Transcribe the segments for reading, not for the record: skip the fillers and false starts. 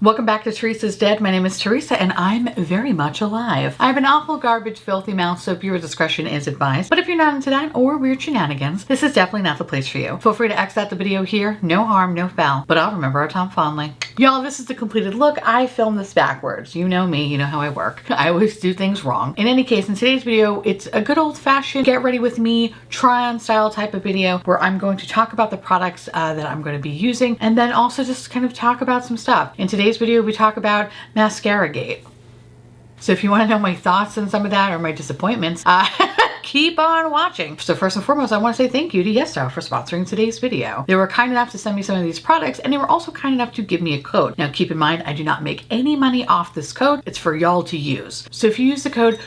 Welcome back to Teresa's Dead. My name is Teresa and I'm very much alive. I have an awful, garbage, filthy mouth, so viewer discretion is advised. But if you're not into that or weird shenanigans, this is definitely not the place for you. Feel free to X out the video here. No harm, no foul. But I'll remember our time fondly. Y'all, this is the completed look. I filmed this backwards. You know me, you know how I work. I always do things wrong. In any case, in today's video, it's a good old-fashioned get ready with me, try on style type of video where I'm going to talk about the products that I'm going to be using and then also just kind of talk about some stuff. In today's video, we talk about Mascaragate. So if you want to know my thoughts on some of that or my disappointments, keep on watching. So first and foremost, I want to say thank you to YesStyle for sponsoring today's video. They were kind enough to send me some of these products and they were also kind enough to give me a code. Now keep in mind, I do not make any money off this code. It's for y'all to use. So if you use the code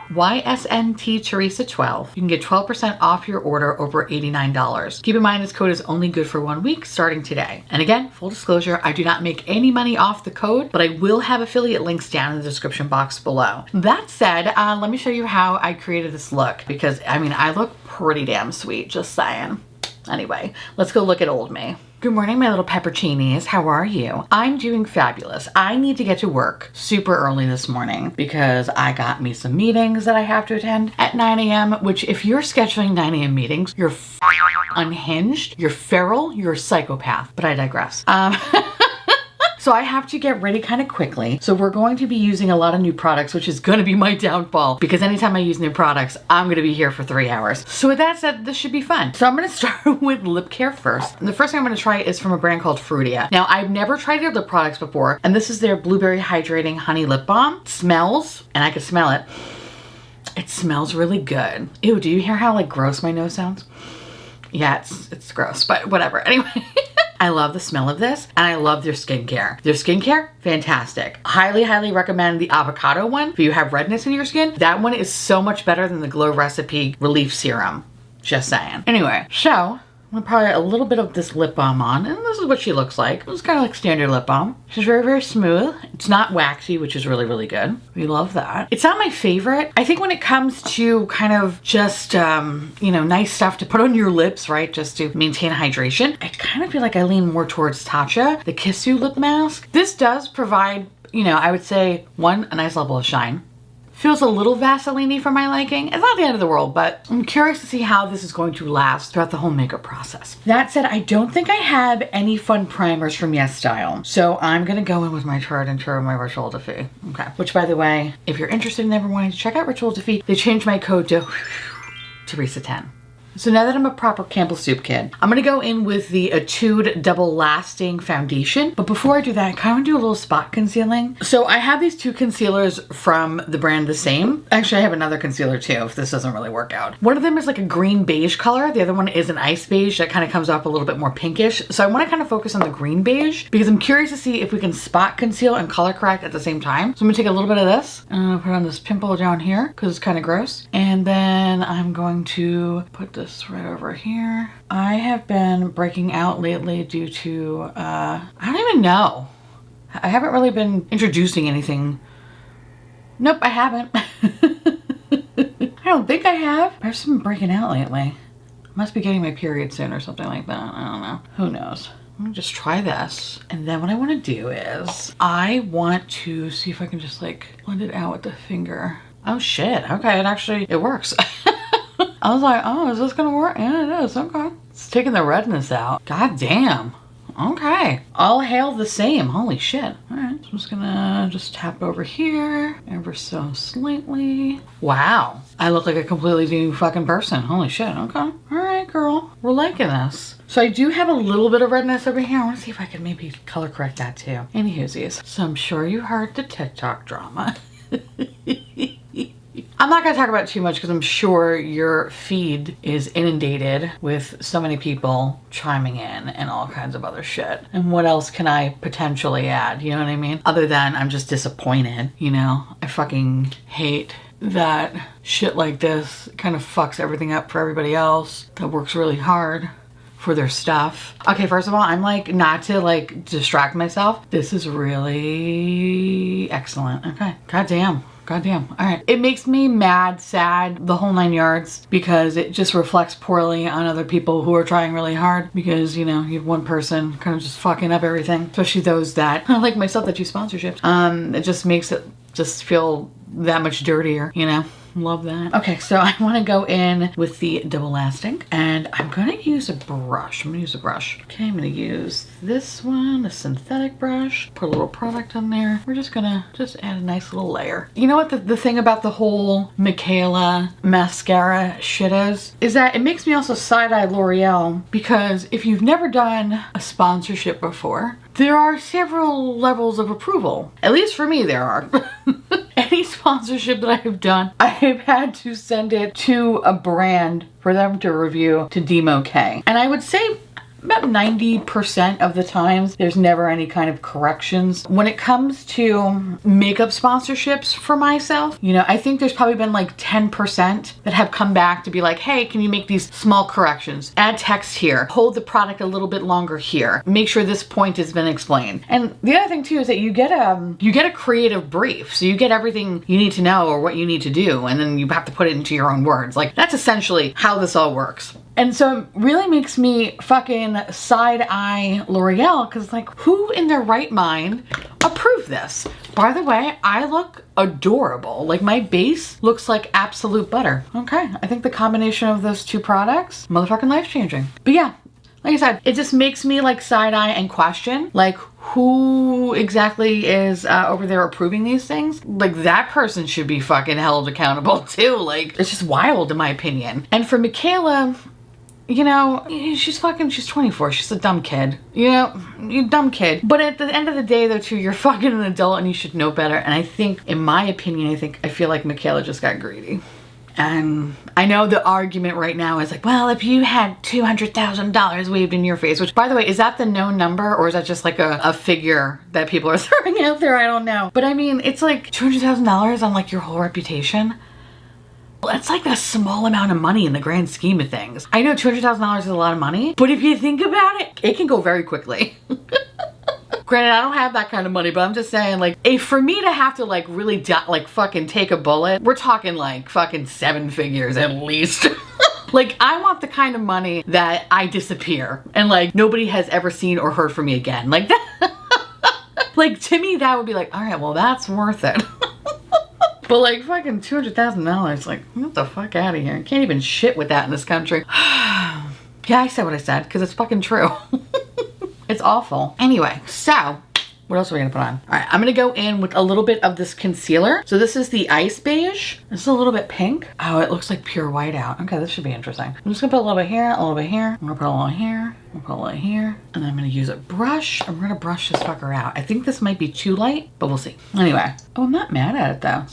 YSNT Theresa 12, you can get 12% off your order over $89. Keep in mind this code is only good for 1 week starting today. And again, full disclosure, I do not make any money off the code, but I will have affiliate links down in the description box below. That said, let me show you how I created this look because I mean, I look pretty damn sweet, just saying. Anyway, let's go look at old me. Good morning, my little pepperoncinis. How are you? I'm doing fabulous. I need to get to work super early this morning because I got me some meetings that I have to attend at 9 a.m., which if you're scheduling 9 a.m. meetings, you're unhinged, you're feral, you're a psychopath, but I digress. So I have to get ready kind of quickly. So we're going to be using a lot of new products, which is going to be my downfall because anytime I use new products, I'm going to be here for 3 hours. So with that said, this should be fun. So I'm going to start with lip care first. And the first thing I'm going to try is from a brand called Fruitia. Now I've never tried their lip products before, and this is their Blueberry Hydrating Honey Lip Balm. It smells, and I can smell it. It smells really good. Ew, do you hear how like gross my nose sounds? Yeah, it's gross, but whatever. Anyway. I love the smell of this and I love their skincare. Their skincare, fantastic. Highly, highly recommend the avocado one. If you have redness in your skin, that one is so much better than the Glow Recipe Relief Serum. Just saying. Anyway, so I'm gonna probably a little bit of this lip balm on, and this is what she looks like. It's kind of like standard lip balm. She's very, very smooth. It's not waxy, which is really, really good. We love that. It's not my favorite. I think when it comes to kind of just, you know, nice stuff to put on your lips, right? Just to maintain hydration. I kind of feel like I lean more towards Tatcha, the Kissu lip mask. This does provide, you know, I would say one, a nice level of shine. Feels a little Vaseline-y for my liking. It's not the end of the world, but I'm curious to see how this is going to last throughout the whole makeup process. That said, I don't think I have any fun primers from YesStyle. So I'm gonna go in with my tried and true, my Ritual Defeat. Okay, which by the way, if you're interested in ever wanting to check out Ritual Defeat, they changed my code to Theresa 10. So now that I'm a proper Campbell Soup kid, I'm gonna go in with the Etude Double Lasting Foundation. But before I do that, I kind of want to do a little spot concealing. So I have these two concealers from the brand The Same. Actually, I have another concealer too, if this doesn't really work out. One of them is like a green beige color. The other one is an ice beige that kind of comes off a little bit more pinkish. So I want to kind of focus on the green beige because I'm curious to see if we can spot conceal and color correct at the same time. So I'm gonna take a little bit of this and I'm gonna put on this pimple down here because it's kind of gross. And then I'm going to put this right over here. I have been breaking out lately due to, I don't even know. I haven't really been introducing anything. Nope, I haven't. I don't think I have. I've just been breaking out lately. Must be getting my period soon or something like that. I don't know. Who knows? I'm gonna just try this. And then what I want to do is I want to see if I can just like blend it out with the finger. Oh shit. Okay, it works. I was like, oh, is this gonna work? Yeah, it is. Okay. It's taking the redness out. God damn. Okay. All hail the same. Holy shit. All right. So I'm just gonna just tap over here ever so slightly. Wow. I look like a completely new fucking person. Holy shit. Okay. All right, girl. We're liking this. So I do have a little bit of redness over here. I want to see if I can maybe color correct that too. Any hoosies. So I'm sure you heard the TikTok drama. I'm not going to talk about it too much because I'm sure your feed is inundated with so many people chiming in and all kinds of other shit. And what else can I potentially add? You know what I mean? Other than I'm just disappointed, you know? I fucking hate that shit like this kind of fucks everything up for everybody else that works really hard for their stuff. Okay, first of all, I'm like, not to like distract myself. This is really excellent. Okay, goddamn. goddamn. All right. It makes me mad, sad, the whole 9 yards, because it just reflects poorly on other people who are trying really hard, because, you know, you have one person kind of just fucking up everything, especially those that, like myself, that do sponsorships. It just makes it just feel that much dirtier, you know? Love that. Okay, so I want to go in with the double lasting, and I'm going to use a brush. I'm going to use a brush. Okay, I'm going to use this one, the synthetic brush. Put a little product on there. We're just going to add a nice little layer. You know what the thing about the whole Michaela mascara shit is that it makes me also side-eye L'Oreal, because if you've never done a sponsorship before, there are several levels of approval. At least for me, there are. Any sponsorship that I have done, I have had to send it to a brand for them to review to deem okay. And I would say about 90% of the times, there's never any kind of corrections. When it comes to makeup sponsorships for myself, you know, I think there's probably been like 10% that have come back to be like, hey, can you make these small corrections? Add text here, hold the product a little bit longer here, make sure this point has been explained. And the other thing too is that you get a creative brief. So you get everything you need to know or what you need to do, and then you have to put it into your own words. Like, that's essentially how this all works. And so it really makes me fucking side-eye L'Oreal, because like, who in their right mind approved this? By the way, I look adorable. Like, my base looks like absolute butter. Okay, I think the combination of those two products, motherfucking life-changing. But yeah, like I said, it just makes me like side-eye and question, like, who exactly is over there approving these things? Like, that person should be fucking held accountable too. Like, it's just wild in my opinion. And for Michaela, you know, she's 24. She's a dumb kid. You know, you dumb kid. But at the end of the day, though, too, you're fucking an adult and you should know better. And I think, in my opinion, I feel like Michaela just got greedy. And I know the argument right now is like, well, if you had $200,000 waved in your face, which, by the way, is that the known number, or is that just like a figure that people are throwing out there? I don't know. But I mean, it's like $200,000 on like your whole reputation. That's like a small amount of money in the grand scheme of things. I know $200,000 is a lot of money, but if you think about it, it can go very quickly. Granted, I don't have that kind of money, but I'm just saying, like, if for me to have to like really like fucking take a bullet, we're talking like fucking 7 figures at least. Like, I want the kind of money that I disappear and like nobody has ever seen or heard from me again. Like that. Like, to me, that would be like, all right, well, that's worth it. But like fucking $200,000, like, get the fuck out of here. I can't even shit with that in this country. Yeah, I said what I said, because it's fucking true. It's awful. Anyway, so what else are we gonna put on? All right, I'm gonna go in with a little bit of this concealer. So this is the Ice Beige. This is a little bit pink. Oh, it looks like pure white out. Okay, this should be interesting. I'm just gonna put a little bit here, a little bit here. I'm gonna put a little here. I'm gonna put a little here. And then I'm gonna use a brush. I'm gonna brush this fucker out. I think this might be too light, but we'll see. Anyway. Oh, I'm not mad at it though.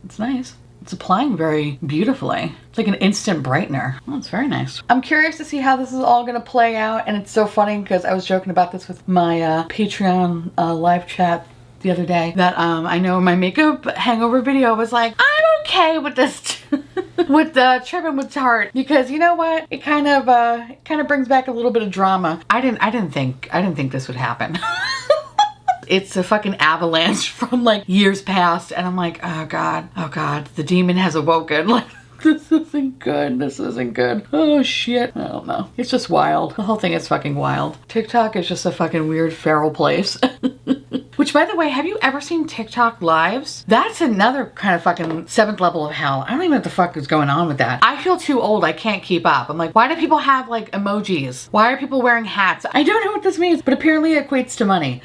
It's nice. It's applying very beautifully. It's like an instant brightener. Oh, it's very nice. I'm curious to see how this is all gonna play out, and it's so funny because I was joking about this with my Patreon live chat the other day, that I know in my makeup hangover video was like, I'm okay with this with the tripping with Tarte, because you know what? It kind of brings back a little bit of drama. I didn't think this would happen. It's a fucking avalanche from like years past, and I'm like, oh god, the demon has awoken. Like, this isn't good, this isn't good. Oh shit, I don't know. It's just wild. The whole thing is fucking wild. TikTok is just a fucking weird feral place. Which, by the way, have you ever seen TikTok lives? That's another kind of fucking 7th level of hell. I don't even know what the fuck is going on with that. I feel too old, I can't keep up. I'm like, why do people have like emojis? Why are people wearing hats? I don't know what this means, but apparently it equates to money.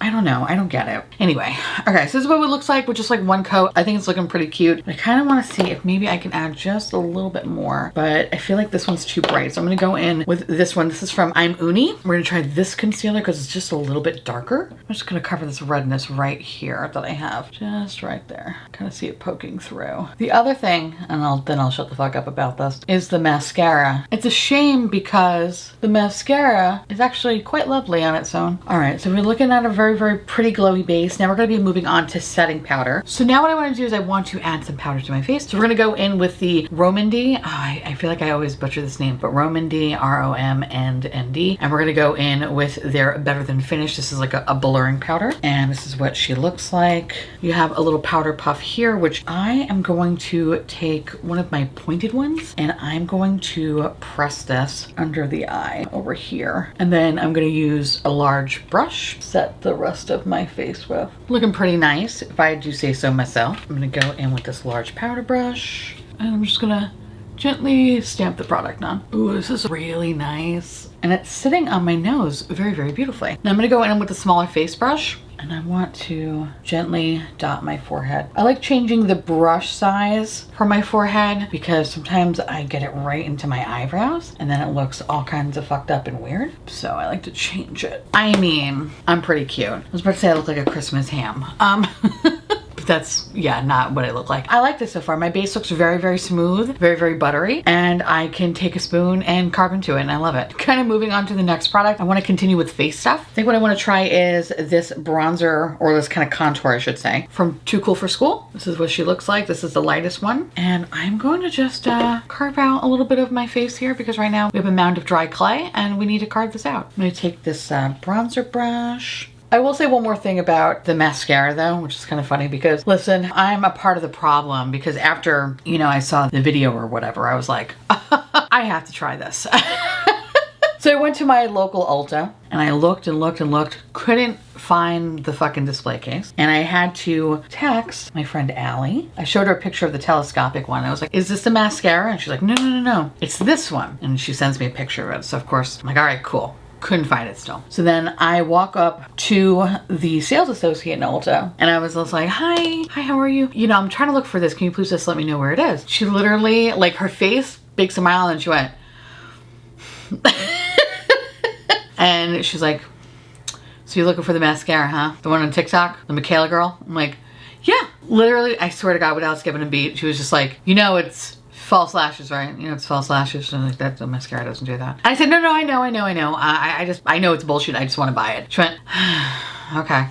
I don't know. I don't get it. Anyway, okay, so this is what it looks like with just like one coat. I think it's looking pretty cute. I kind of want to see if maybe I can add just a little bit more, but I feel like this one's too bright. So I'm going to go in with this one. This is from I'm Uni. We're going to try this concealer because it's just a little bit darker. I'm just going to cover this redness right here that I have. Just right there. Kind of see it poking through. The other thing, and then I'll shut the fuck up about this, is the mascara. It's a shame because the mascara is actually quite lovely on its own. All right, so we're looking at a very very, very pretty glowy base. Now we're gonna be moving on to setting powder. So now what I wanna do is I want to add some powder to my face. So we're gonna go in with the Romandy. Oh, I feel like I always butcher this name, but Romandy, R-O-M-N-D. And we're gonna go in with their Better Than Finish. This is like a blurring powder. And this is what she looks like. You have a little powder puff here, which I am going to take one of my pointed ones and I'm going to press this under the eye over here. And then I'm gonna use a large brush, set the rest of my face with. Looking pretty nice, if I do say so myself. I'm gonna go in with this large powder brush and I'm just gonna gently stamp the product on. Ooh, this is really nice. And it's sitting on my nose very, very beautifully. Now I'm gonna go in with a smaller face brush and I want to gently dot my forehead. I like changing the brush size for my forehead because sometimes I get it right into my eyebrows and then it looks all kinds of fucked up and weird. So I like to change it. I mean, I'm pretty cute. I was about to say I look like a Christmas ham. But that's, yeah, not what I look like. I like this so far. My base looks very, very smooth, very, very buttery, and I can take a spoon and carve into it, and I love it. Kind of moving on to the next product, I want to continue with face stuff. I think what I want to try is this bronzer, or this kind of contour, I should say, from Too Cool for School. This is what she looks like. This is the lightest one, and I'm going to just carve out a little bit of my face here because right now we have a mound of dry clay, and we need to carve this out. I'm going to take this bronzer brush. I will say one more thing about the mascara though, which is kind of funny because listen, I'm a part of the problem because after, you know, I saw the video or whatever, I was like, I have to try this. So I went to my local Ulta and I looked and looked and looked, couldn't find the fucking display case. And I had to text my friend Allie. I showed her a picture of the telescopic one. I was like, is this the mascara? And she's like, no, no, no, no, it's this one. And she sends me a picture of it. So of course I'm like, all right, cool. Couldn't find it still. So then I walk up to the sales associate in Ulta and I was just like, hi, how are you? You know, I'm trying to look for this. Can you please just let me know where it is? She literally, like her face, big smile, and she went, and she's like, so you're looking for the mascara, huh? The one on TikTok, the Michaela girl? I'm like, yeah. Literally, I swear to God, without skipping a beat, she was just like, you know, it's false lashes, right? You know, it's false lashes, and like that, the mascara doesn't do that. I said, no, I know. I know it's bullshit. I just want to buy it. She went, okay,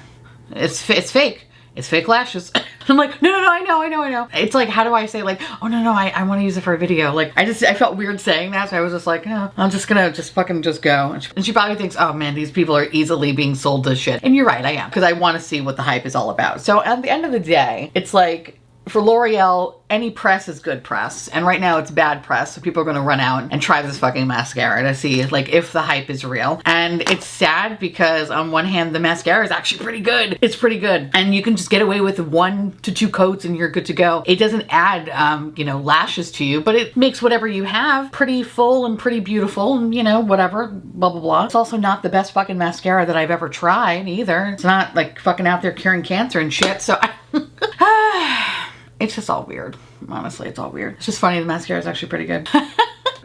it's fake. It's fake lashes. I'm like, no, I know. It's like, how do I say like, oh no, I want to use it for a video. Like, I felt weird saying that, so I was just like, no, I'm just gonna fucking go. And she probably thinks, oh man, these people are easily being sold this shit. And you're right, I am, because I want to see what the hype is all about. So at the end of the day, it's like, for L'Oreal, any press is good press. And right now it's bad press. So people are going to run out and try this fucking mascara to see like if the hype is real. And it's sad because on one hand, the mascara is actually pretty good. It's pretty good. And you can just get away with 1 to 2 coats and you're good to go. It doesn't add, you know, lashes to you, but it makes whatever you have pretty full and pretty beautiful and, you know, whatever, blah, blah, blah. It's also not the best fucking mascara that I've ever tried either. It's not like fucking out there curing cancer and shit. So it's just all weird. Honestly, it's all weird. It's just funny, the mascara is actually pretty good.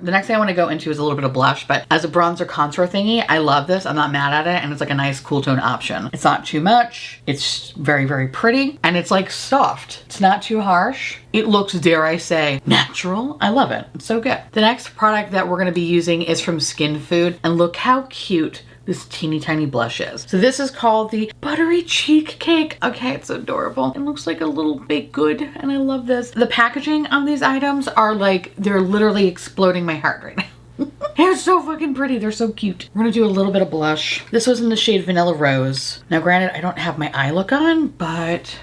The next thing I want to go into is a little bit of blush, but as a bronzer contour thingy, I love this. I'm not mad at it, and it's like a nice cool tone option. It's not too much. It's very, very pretty, and it's like soft. It's not too harsh. It looks, dare I say, natural. I love it. It's so good. The next product that we're going to be using is from Skin Food, and look how cute this teeny tiny blush is. So this is called the Buttery Cheek Cake. Okay, it's adorable. It looks like a little baked good, and I love this. The packaging on these items are like, they're literally exploding my heart right now. They're so fucking pretty. They're so cute. We're gonna do a little bit of blush. This was in the shade Vanilla Rose. Now granted, I don't have my eye look on, but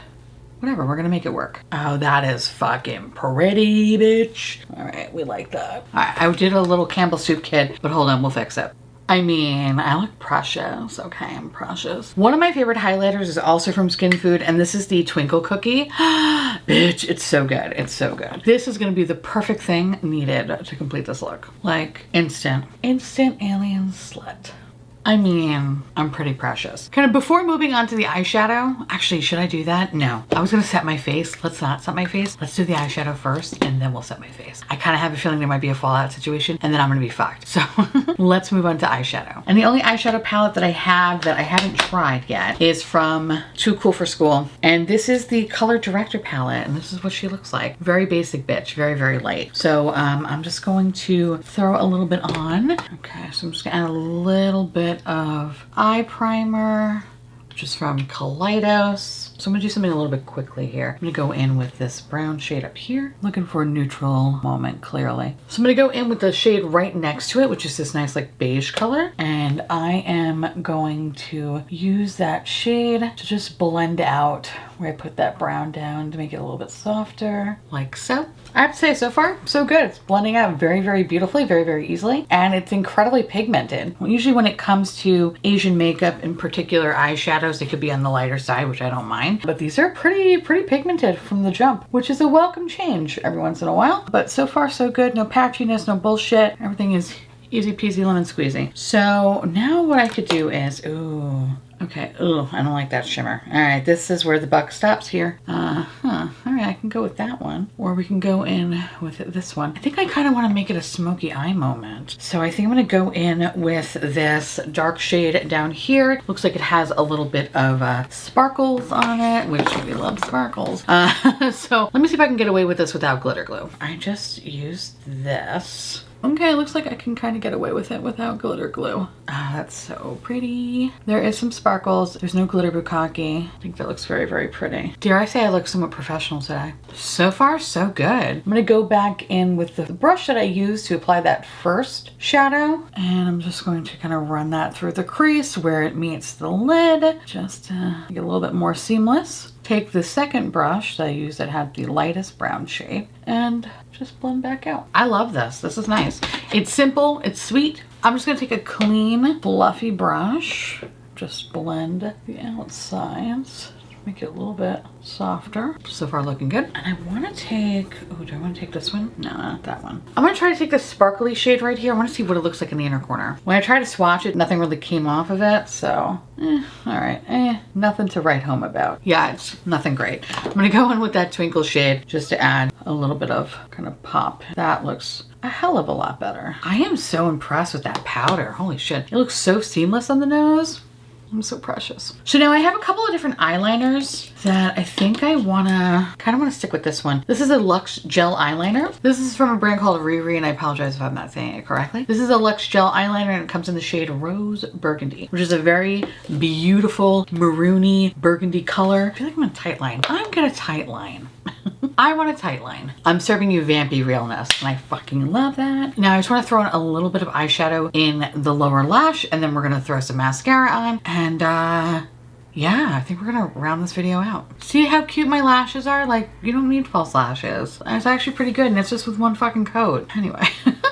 whatever, we're gonna make it work. Oh, that is fucking pretty, bitch. All right, we like that. All right, I did a little Campbell Soup kit, but hold on, we'll fix it. I mean, I look precious. Okay, I'm precious. One of my favorite highlighters is also from Skin Food, and this is the Twinkle Cookie. Bitch, it's so good. It's so good. This is gonna be the perfect thing needed to complete this look. Like, instant alien slut. I mean, I'm pretty precious. Kind of before moving on to the eyeshadow, actually, should I do that? No. I was gonna set my face. Let's not set my face. Let's do the eyeshadow first and then we'll set my face. I kind of have a feeling there might be a fallout situation and then I'm gonna be fucked. So let's move on to eyeshadow. And the only eyeshadow palette that I have that I haven't tried yet is from Too Cool for School. And this is the Color Director palette, and this is what she looks like. Very basic bitch, very, very light. So I'm just going to throw a little bit on. Okay, so I'm just gonna add a little bit of eye primer, which is from Kaleidos. So I'm gonna do something a little bit quickly here. I'm gonna go in with this brown shade up here. Looking for a neutral moment, clearly. So I'm gonna go in with the shade right next to it, which is this nice like beige color. And I am going to use that shade to just blend out where I put that brown down to make it a little bit softer, like so. I have to say, so far, so good. It's blending out very, very beautifully, very, very easily, and it's incredibly pigmented. Usually when it comes to Asian makeup, in particular eyeshadows, they could be on the lighter side, which I don't mind. But these are pretty pigmented from the jump, which is a welcome change every once in a while. But so far, so good. No patchiness, no bullshit. Everything is easy peasy lemon squeezy. So now what I could do is, ooh, okay, ooh, I don't like that shimmer. All right, this is where the buck stops here. All right, I can go with that one. Or we can go in with this one. I think I kind of want to make it a smoky eye moment. So I think I'm gonna go in with this dark shade down here. Looks like it has a little bit of sparkles on it, which we love sparkles. So let me see if I can get away with this without glitter glue. I just used this. Okay, looks like I can kind of get away with it without glitter glue. Ah, that's so pretty. There is some sparkles. There's no glitter bukkake. I think that looks very, very pretty. Dare I say I look somewhat professional today. So far, so good. I'm gonna go back in with the brush that I used to apply that first shadow. And I'm just going to kind of run that through the crease where it meets the lid, just to make it a little bit more seamless. Take the second brush that I used that had the lightest brown shade and just blend back out. I love this. This is nice. It's simple. It's sweet. I'm just going to take a clean, fluffy brush. Just blend the outsides. Make it a little bit softer. So far looking good. And I want to take, oh, do I want to take this one? No, not that one. I'm going to try to take this sparkly shade right here. I want to see what it looks like in the inner corner. When I tried to swatch it, nothing really came off of it. So, all right. Nothing to write home about. Yeah, it's nothing great. I'm going to go in with that twinkle shade just to add a little bit of kind of pop. That looks a hell of a lot better. I am so impressed with that powder. Holy shit. It looks so seamless on the nose. I'm so precious. So now I have a couple of different eyeliners that I think I kind of want to stick with this one. This is a Luxe Gel Eyeliner. This is from a brand called Riri, and I apologize if I'm not saying it correctly. This is a Luxe Gel Eyeliner, and it comes in the shade Rose Burgundy, which is a very beautiful maroony burgundy color. I feel like I'm gonna tight line. I'm gonna tight line. I want a tight line. I'm serving you vampy realness, and I fucking love that. Now I just want to throw in a little bit of eyeshadow in the lower lash, and then we're gonna throw some mascara on, and yeah, I think we're gonna round this video out. See how cute my lashes are? Like, you don't need false lashes. It's actually pretty good, and it's just with one fucking coat. Anyway.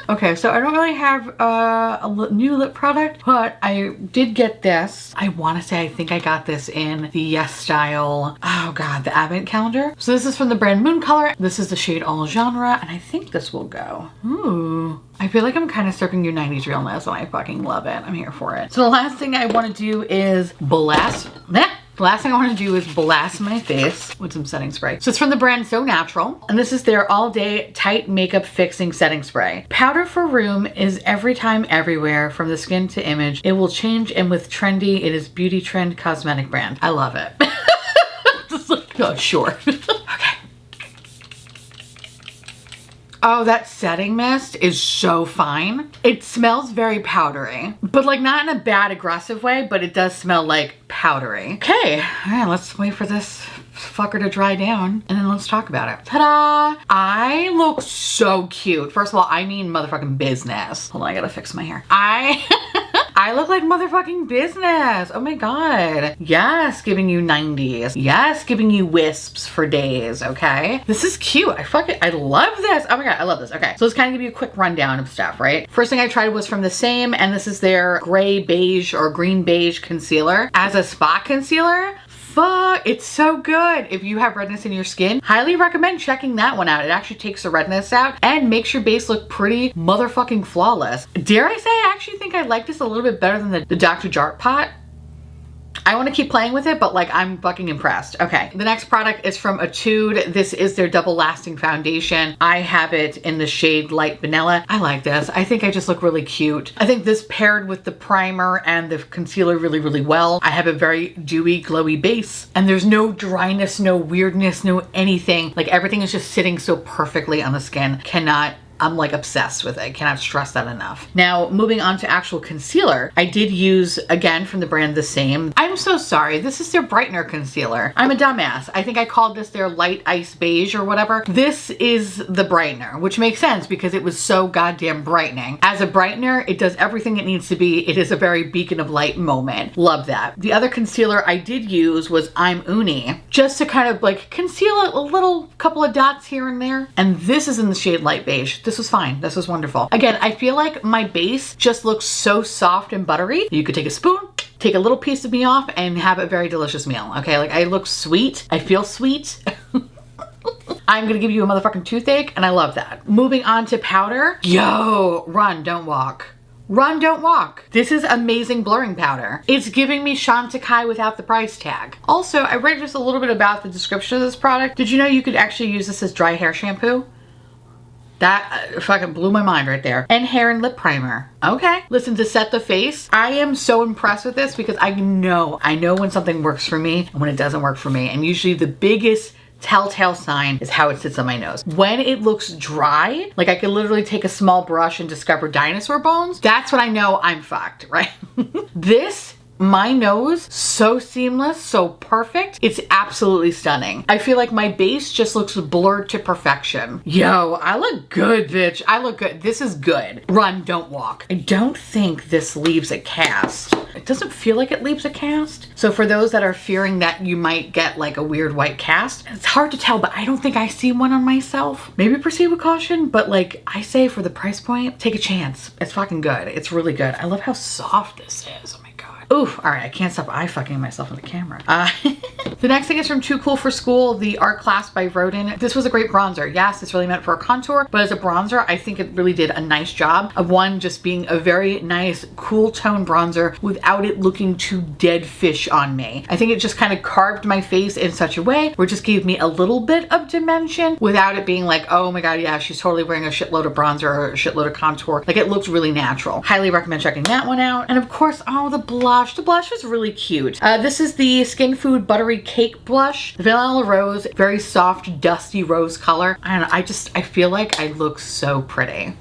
Okay, so I don't really have a new lip product, but I did get this. I want to say I think I got this in the YesStyle, oh god, the advent calendar. So this is from the brand Moon Color. This is the shade All Genre, and I think this will go. Ooh. I feel like I'm kind of serving you 90s realness, and I fucking love it. I'm here for it. So the last thing I want to do is blast my face with some setting spray. So it's from the brand So Natural, and this is their All Day Tight Makeup Fixing Setting Spray. Powder for room is every time, everywhere, from the skin to image. It will change, and with trendy, it is beauty trend cosmetic brand. I love it. Just like, oh, sure. Okay. Oh, that setting mist is so fine. It smells very powdery, but like not in a bad aggressive way, but it does smell like powdery. Okay, all right, let's wait for this fucker to dry down and then let's talk about it. Ta-da! I look so cute. First of all, I mean motherfucking business. Hold on, I gotta fix my hair. I look like motherfucking business. Oh my god. Yes, giving you 90s. Yes, giving you wisps for days, okay? This is cute. I love this. Oh my god, I love this. Okay, so let's kind of give you a quick rundown of stuff, right? First thing I tried was from the Same, and this is their gray beige or green beige concealer as a spot concealer. Fuck, it's so good. If you have redness in your skin, highly recommend checking that one out. It actually takes the redness out and makes your base look pretty motherfucking flawless. Dare I say, I actually think I like this a little bit better than the Dr. Jart pot. I want to keep playing with it, but like I'm fucking impressed. Okay, the next product is from Etude. This is their Double Lasting Foundation. I have it in the shade Light Vanilla. I like this. I think I just look really cute. I think this paired with the primer and the concealer really, really well. I have a very dewy, glowy base, and there's no dryness, no weirdness, no anything. Like everything is just sitting so perfectly on the skin. Cannot I'm like obsessed with it. I cannot stress that enough. Now, moving on to actual concealer, I did use, again, from the brand The Same. I'm so sorry. This is their brightener concealer. I'm a dumbass. I think I called this their light ice beige or whatever. This is the brightener, which makes sense because it was so goddamn brightening. As a brightener, it does everything it needs to be. It is a very beacon of light moment. Love that. The other concealer I did use was I'm Uni, just to kind of like conceal a little couple of dots here and there. And this is in the shade light beige. This was fine. This was wonderful. Again, I feel like my base just looks so soft and buttery. You could take a spoon, take a little piece of me off, and have a very delicious meal. Okay, like I look sweet. I feel sweet. I'm gonna give you a motherfucking toothache, and I love that. Moving on to powder. Yo, run, don't walk. Run, don't walk. This is amazing blurring powder. It's giving me Chantecaille without the price tag. Also, I read just a little bit about the description of this product. Did you know you could actually use this as dry hair shampoo? That fucking blew my mind right there. And hair and lip primer. Okay. Listen, to set the face, I am so impressed with this because I know when something works for me and when it doesn't work for me. And usually the biggest telltale sign is how it sits on my nose. When it looks dry, like I could literally take a small brush and discover dinosaur bones, that's when I know I'm fucked, right? This, my nose, so seamless, so perfect. It's absolutely stunning. I feel like my base just looks blurred to perfection. Yo, I look good, bitch. I look good. This is good. Run, don't walk. I don't think this leaves a cast. It doesn't feel like it leaves a cast. So for those that are fearing that you might get like a weird white cast, it's hard to tell, but I don't think I see one on myself. Maybe proceed with caution, but like I say, for the price point, take a chance. It's fucking good. It's really good. I love how soft this is. Oh my God. Oof, all right, I can't stop eye fucking myself in the camera. The next thing is from Too Cool for School, the Art Class by Rodin. This was a great bronzer. Yes, it's really meant for a contour, but as a bronzer, I think it really did a nice job of one, just being a very nice, cool tone bronzer without it looking too dead fish on me. I think it just kind of carved my face in such a way where it just gave me a little bit of dimension without it being like, oh my God, yeah, she's totally wearing a shitload of bronzer or a shitload of contour. Like it looks really natural. Highly recommend checking that one out. And of course, oh, the blush. The blush is really cute. This is the Skin Food Buttery Cake Blush. Vanilla Rose, very soft, dusty rose color. I don't know, I feel like I look so pretty.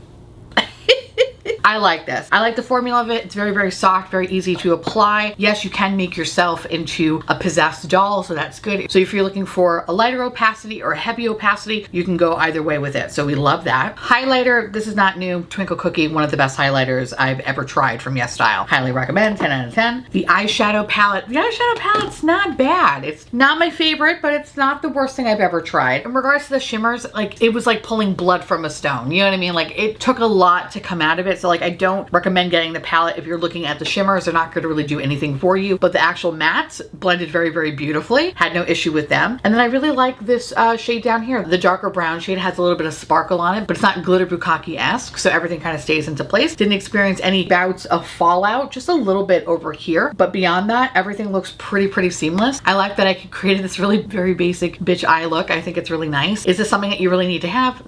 I like this. I like the formula of it. It's very, very soft, very easy to apply. Yes, you can make yourself into a possessed doll, so that's good. So if you're looking for a lighter opacity or a heavy opacity, you can go either way with it. So we love that. Highlighter, this is not new. Twinkle Cookie, one of the best highlighters I've ever tried from YesStyle. Highly recommend, 10 out of 10. The eyeshadow palette. The eyeshadow palette's not bad. It's not my favorite, but it's not the worst thing I've ever tried. In regards to the shimmers, like it was like pulling blood from a stone. You know what I mean? Like it took a lot to come out of it. So like I don't recommend getting the palette if you're looking at the shimmers. They're not going to really do anything for you, but the actual mattes blended very, very beautifully. Had no issue with them. And then I really like this shade down here. The darker brown shade has a little bit of sparkle on it, but it's not glitter bukkake-esque, so everything kind of stays into place. Didn't experience any bouts of fallout, just a little bit over here, but beyond that, everything looks pretty seamless. I like that I created this really very basic bitch eye look. I think it's really nice. Is this something that you really need to have?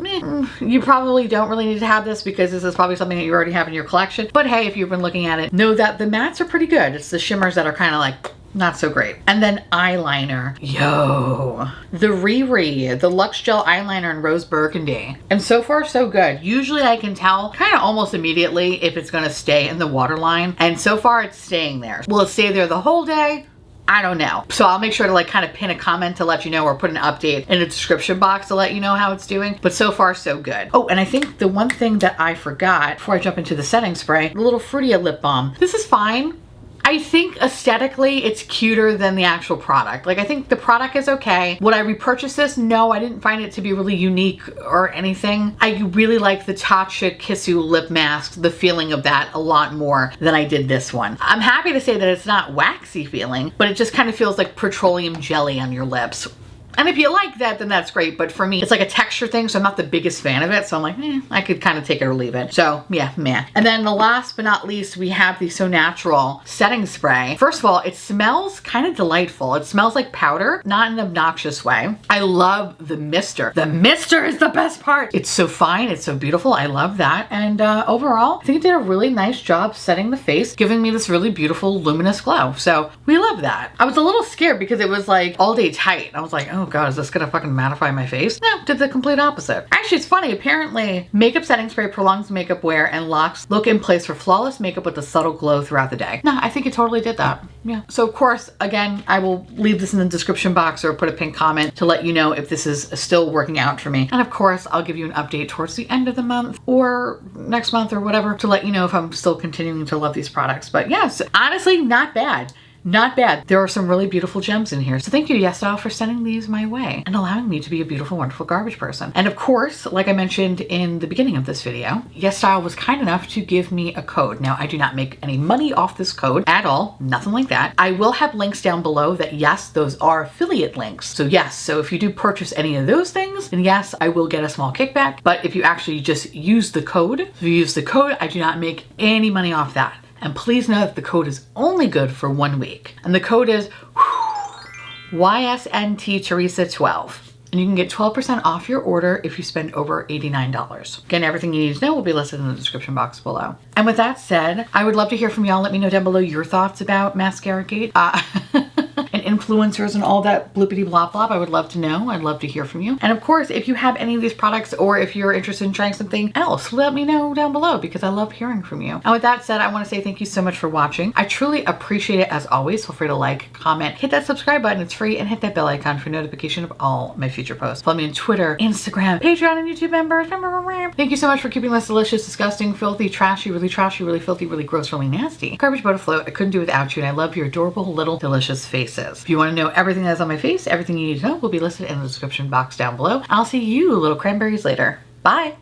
You probably don't really need to have this because this is probably something that you already have in your collection. But hey, if you've been looking at it, know that the mattes are pretty good. It's the shimmers that are kind of like not so great. And then eyeliner. Yo, the Riri, the Luxe Gel eyeliner in Rose Burgundy. And so far so good. Usually I can tell kind of almost immediately if it's gonna stay in the waterline. And so far it's staying there. Will it stay there the whole day? I don't know. So I'll make sure to like kind of pin a comment to let you know or put an update in the description box to let you know how it's doing. But so far so good. Oh, and I think the one thing that I forgot before I jump into the setting spray, the little Frutia lip balm. This is fine. I think aesthetically it's cuter than the actual product. Like I think the product is okay. Would I repurchase this? No, I didn't find it to be really unique or anything. I really like the Tatcha Kissu lip mask, the feeling of that a lot more than I did this one. I'm happy to say that it's not waxy feeling, but it just kind of feels like petroleum jelly on your lips. And if you like that, then that's great. But for me, it's like a texture thing, so I'm not the biggest fan of it. So I'm like, I could kind of take it or leave it. So yeah, meh. And then the last but not least, we have the So Natural setting spray. First of all, it smells kind of delightful. It smells like powder, not in an obnoxious way. I love the mister. The mister is the best part. It's so fine. It's so beautiful. I love that. And overall, I think it did a really nice job setting the face, giving me this really beautiful luminous glow. So we love that. I was a little scared because it was like all day tight. I was like, oh oh God, is this gonna fucking mattify my face? No, did the complete opposite. Actually, it's funny. Apparently, makeup setting spray prolongs makeup wear and locks look in place for flawless makeup with a subtle glow throughout the day. No, I think it totally did that. Yeah. So of course, again, I will leave this in the description box or put a pinned comment to let you know if this is still working out for me. And of course, I'll give you an update towards the end of the month or next month or whatever to let you know if I'm still continuing to love these products. But yes, honestly, not bad. Not bad. There are some really beautiful gems in here. So thank you to YesStyle for sending these my way and allowing me to be a beautiful, wonderful garbage person. And of course, like I mentioned in the beginning of this video, YesStyle was kind enough to give me a code. Now, I do not make any money off this code at all. Nothing like that. I will have links down below that, yes, those are affiliate links. So yes, so if you do purchase any of those things, then yes, I will get a small kickback. But if you actually just use the code, I do not make any money off that. And please know that the code is only good for 1 week. And the code is YSNT Theresa 12. And you can get 12% off your order if you spend over $89. Again, everything you need to know will be listed in the description box below. And with that said, I would love to hear from y'all. Let me know down below your thoughts about Mascaragate. And influencers and all that bloopity blop blop. I would love to know. I'd love to hear from you. And of course, if you have any of these products or if you're interested in trying something else, let me know down below because I love hearing from you. And with that said, I want to say thank you so much for watching. I truly appreciate it as always. Feel free to like, comment, hit that subscribe button. It's free, and hit that bell icon for notification of all my future posts. Follow me on Twitter, Instagram, Patreon, and YouTube members. Thank you so much for keeping this delicious, disgusting, filthy, trashy, really filthy, really gross, really nasty garbage boat afloat. I couldn't do without you, and I love your adorable little delicious faces. If you want to know everything that's on my face, everything you need to know will be listed in the description box down below. I'll see you little cranberries later. Bye.